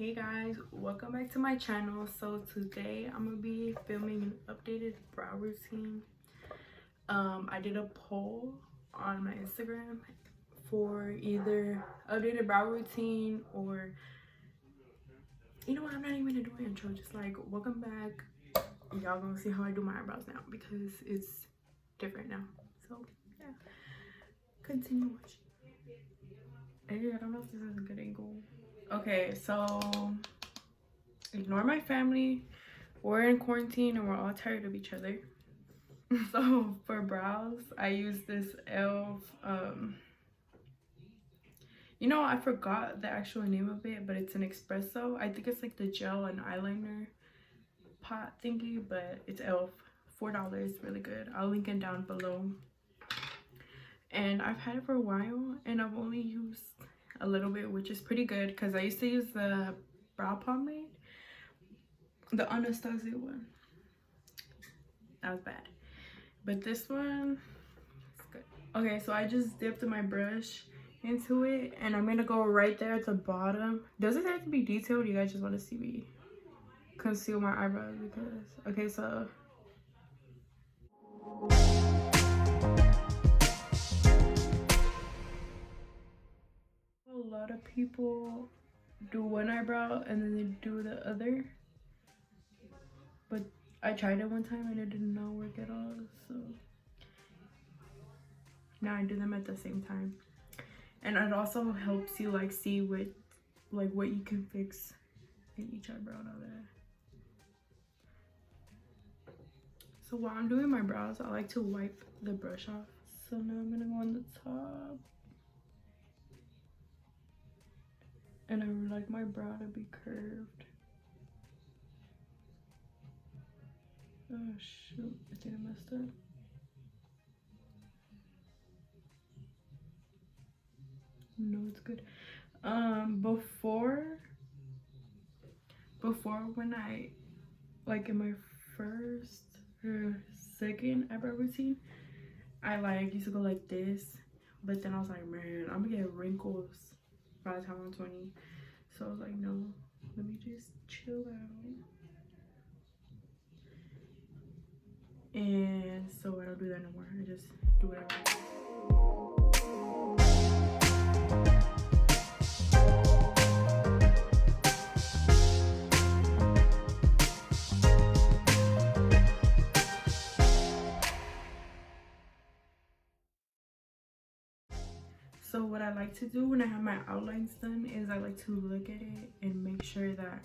Hey guys, welcome back to my channel. So today I'm gonna be filming an updated brow routine. I did a poll on my Instagram for either updated brow routine or, you know what, I'm not even gonna do an intro, just like welcome back. Y'all gonna see how I do my eyebrows now because it's different now. So yeah, continue watching. Hey, I don't know if this is a good angle. Okay, so ignore my family. We're in quarantine and we're all tired of each other. So for brows, I use this E.L.F. You know, I forgot the actual name of it, but it's an Espresso. I think it's like the gel and eyeliner pot thingy, but it's E.L.F. $4, really good. I'll link it down below. And I've had it for a while and I've only used a little bit, which is pretty good because I used to use the brow pomade, the Anastasia one. That was bad, but this one is good. Okay, so I just dipped my brush into it and I'm gonna go right there at the bottom. Does it have to be detailed? You guys just want to see me conceal my eyebrows? Because okay, so a lot of people do one eyebrow and then they do the other, but I tried it one time and it did not work at all, so now I do them at the same time. And it also helps you like see what you can fix in each eyebrow now there. So while I'm doing my brows, I like to wipe the brush off. So now I'm gonna go on the top. And I would like my brow to be curved. Oh shoot, I think I messed up. No, it's good. Before when I, like in my first or second eyebrow routine, I like used to go like this, but then I was like, man, I'm gonna get wrinkles by the time I'm 20. So I was like, no, let me just chill out. And so I don't do that no more. I just do whatever. So what I like to do when I have my outlines done is I like to look at it and make sure that,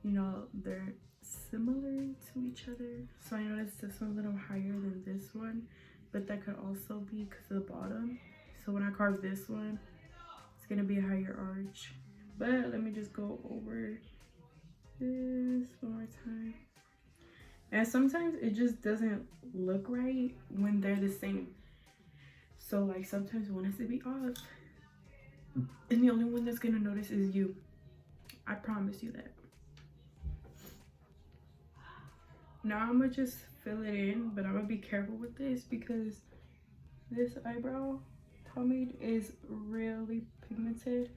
you know, they're similar to each other. So I noticed this one's a little higher than this one, but that could also be because of the bottom. So when I carve this one, it's gonna be a higher arch. But let me just go over this one more time. And sometimes it just doesn't look right when they're the same. So like sometimes one has to be off, and the only one that's gonna notice is you. I promise you that. Now I'm gonna just fill it in, but I'm gonna be careful with this because this eyebrow pomade is really pigmented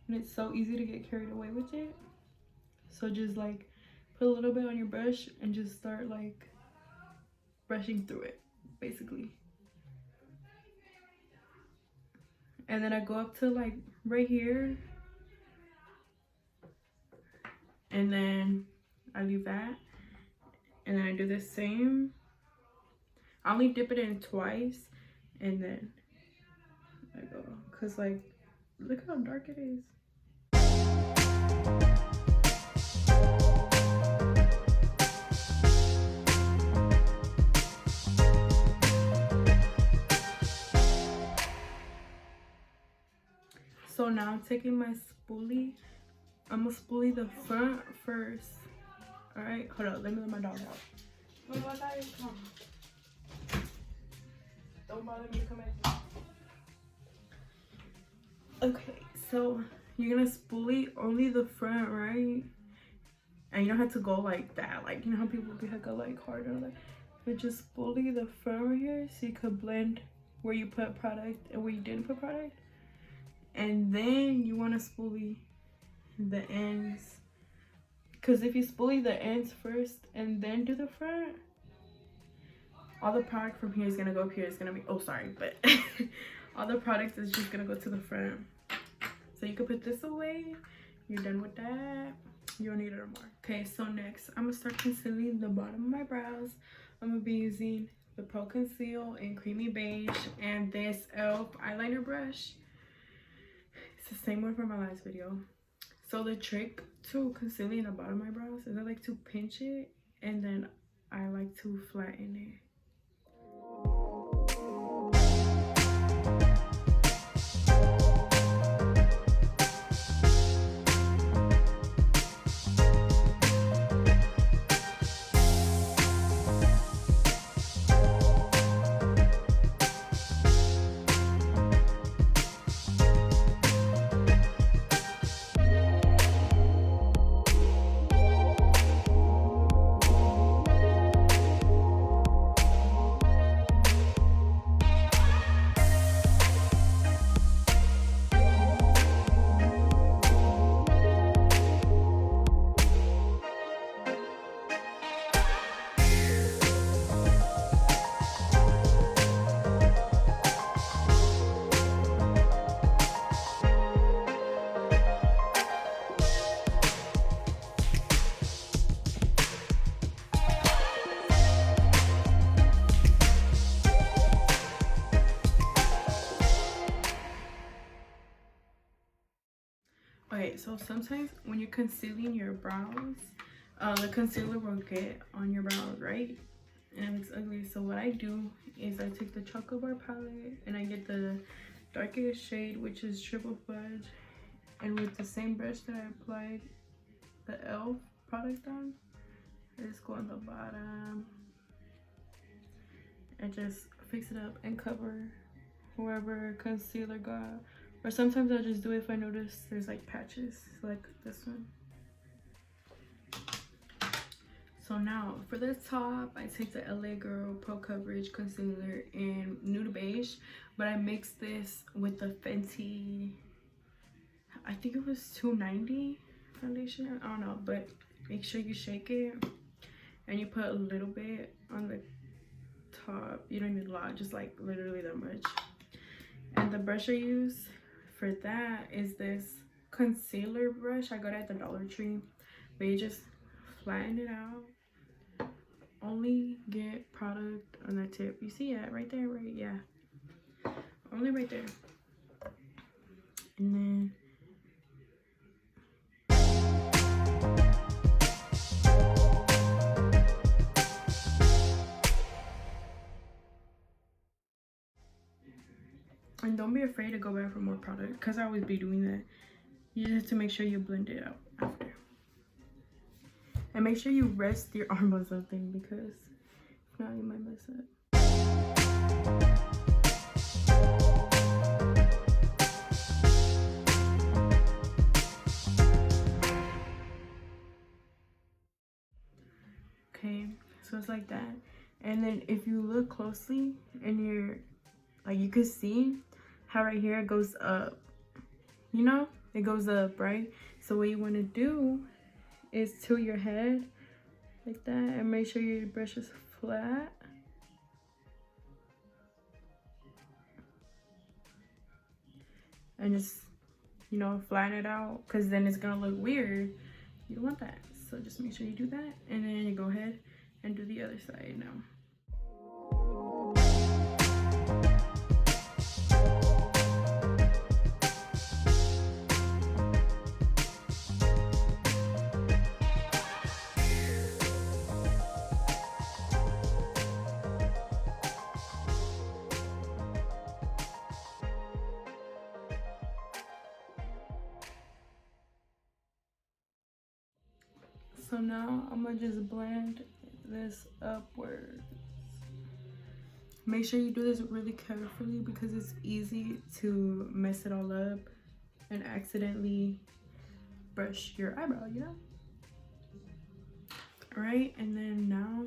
and it's so easy to get carried away with it. So just like put a little bit on your brush and just start like brushing through it basically. And then I go up to like right here and then I leave that, and then I do the same. I only dip it in twice and then I go, cause like look how dark it is. So now I'm taking my spoolie. I'm gonna spoolie the front first. All right, hold up, let me let my dog out. Don't bother me to come in. Okay, so you're gonna spoolie only the front, right? And you don't have to go like that, like you know how people go like hard or like, but just spoolie the front right here so you could blend where you put product and where you didn't put product. And then you want to spoolie the ends Because if you spoolie the ends first and then do the front, all the product from here is gonna go up here. It's gonna be, oh sorry, but all the products is just gonna go to the front. So you can put this away. You're done with that. You don't need it anymore. Okay, so next I'm gonna start concealing the bottom of my brows. I'm gonna be using the Pro Conceal in Creamy Beige and this E.L.F eyeliner brush. It's the same one from my last video. So the trick to concealing the bottom of my brows is I like to pinch it and then I like to flatten it. Okay, so sometimes when you're concealing your brows, the concealer will get on your brows, right? And it looks ugly. So what I do is I take the chocolate bar palette and I get the darkest shade, which is Triple Fudge, and with the same brush that I applied the E.L.F product on, I just go on the bottom and just fix it up and cover wherever concealer got. Or sometimes I'll just do it if I notice there's like patches, like this one. So now for the top, I take the LA Girl Pro Coverage Concealer in Nude Beige, but I mixed this with the Fenty, I think it was $2.90 foundation, I don't know, but make sure you shake it and you put a little bit on the top. You don't need a lot, just like literally that much. And the brush I use for that is this concealer brush I got at the Dollar Tree, but you just flatten it out. Only get product on that tip. You see it right there, right? Yeah, only right there. And then and don't be afraid to go back for more product, because I always be doing that. You just have to make sure you blend it out after. And make sure you rest your arm on something, because if not, you might mess up. Okay, so it's like that. And then if you look closely and you're like, you can see how right here it goes up, you know, it goes up, right? So what you want to do is tilt your head like that and make sure your brush is flat. And just, you know, flatten it out, because then it's gonna look weird. You don't want that. So just make sure you do that, and then you go ahead and do the other side now. So now I'm gonna just blend this upwards. Make sure you do this really carefully, because it's easy to mess it all up and accidentally brush your eyebrow, you know? All right, and then now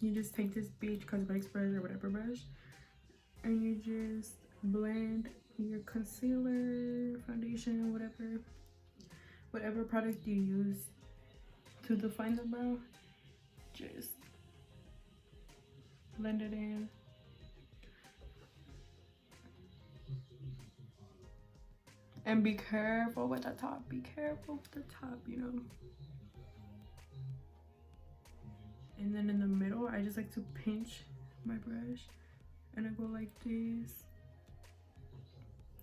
you just take this Beach Cosmetics brush or whatever brush, and you just blend your concealer, foundation, whatever product you use to define the brow, just blend it in. And be careful with the top. Be careful with the top, you know. And then in the middle, I just like to pinch my brush. And I go like this.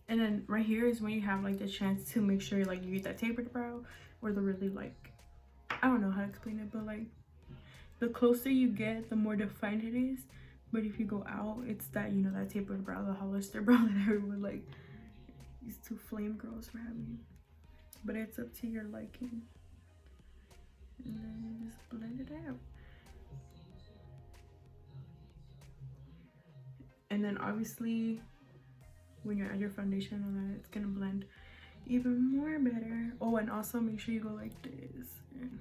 And then right here is when you have like the chance to make sure like you get that tapered brow. Or the really like, I don't know how to explain it. But like, the closer you get, the more defined it is. But if you go out, it's that, you know, that tapered brow, the Hollister brow that everyone like. These two flame girls for having, but it's up to your liking. And then you just blend it out. And then obviously when you add your foundation on that, it's gonna blend even more better. Oh, and also make sure you go like this and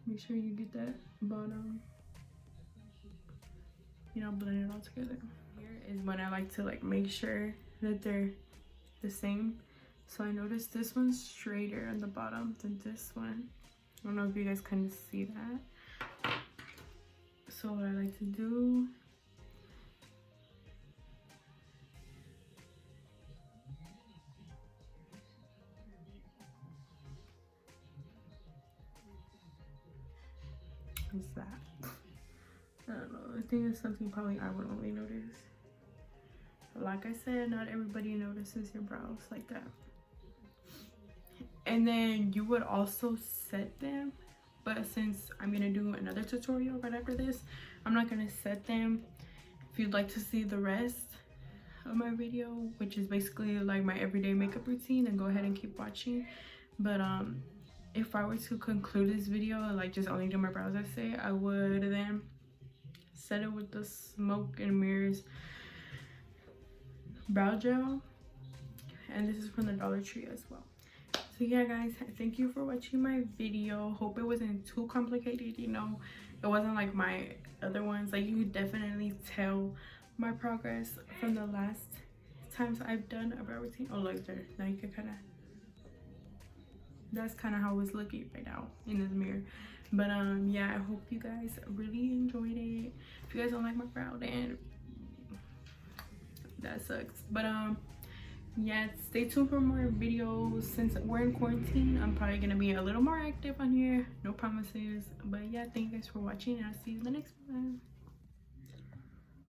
make sure you get that bottom, you know, blend it all together. Here is when I like to like make sure that they're the same. So I noticed this one's straighter on the bottom than this one. I don't know if you guys can see that. So what I like to do is that, I don't know, I think it's something probably I would only notice. Like I said, not everybody notices your brows like that. And then you would also set them, but since I'm gonna do another tutorial right after this, I'm not gonna set them. If you'd like to see the rest of my video, which is basically like my everyday makeup routine, then go ahead and keep watching. But if I were to conclude this video and like just only do my brows, I say, I would then set it with the Smoke and Mirrors brow gel, and this is from the Dollar Tree as well. So yeah guys, thank you for watching my video. Hope it wasn't too complicated, you know, it wasn't like my other ones. Like, you could definitely tell my progress from the last times I've done a brow routine. Oh, look there, now you can kind of, that's kind of how it's looking right now in this mirror. But yeah, I hope you guys really enjoyed it. If you guys don't like my brow, then that sucks. But yeah, stay tuned for more videos. Since we're in quarantine, I'm probably gonna be a little more active on here. No promises, but yeah, thank you guys for watching, and I'll see you in the next one.